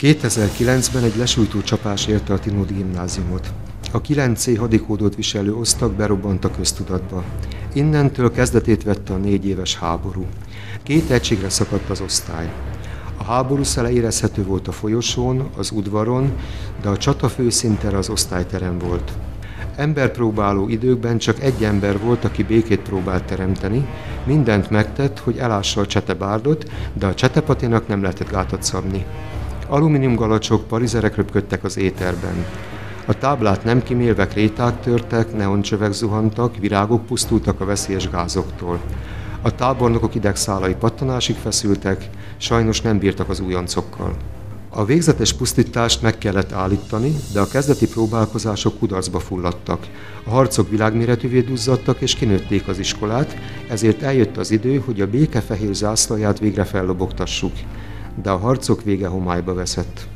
2009-ben egy lesújtó csapás érte a Tinódi gimnáziumot. A 9C hadikódot viselő osztag berobbant a köztudatba. Innentől kezdetét vette a 4 éves háború. 2 egységre szakadt az osztály. A háború szele érezhető volt a folyosón, az udvaron, de a csata főszintere az osztályterem volt. Emberpróbáló időkben csak egy ember volt, aki békét próbált teremteni, mindent megtett, hogy elássa a csetebárdot, de a csetepaténak nem lehetett gátat szabni. Alumíniumgalacsok, parizerek röpködtek az éterben. A táblát nem kimélve kréták törtek, neoncsövek zuhantak, virágok pusztultak a veszélyes gázoktól. A tábornokok idegszálai pattanásig feszültek, sajnos nem bírtak az újoncokkal. A végzetes pusztítást meg kellett állítani, de a kezdeti próbálkozások kudarcba fulladtak. A harcok világméretűvé duzzadtak és kinőtték az iskolát, ezért eljött az idő, hogy a béke fehér zászlaját végre fellobogtassuk. De a harcok vége homályba veszett.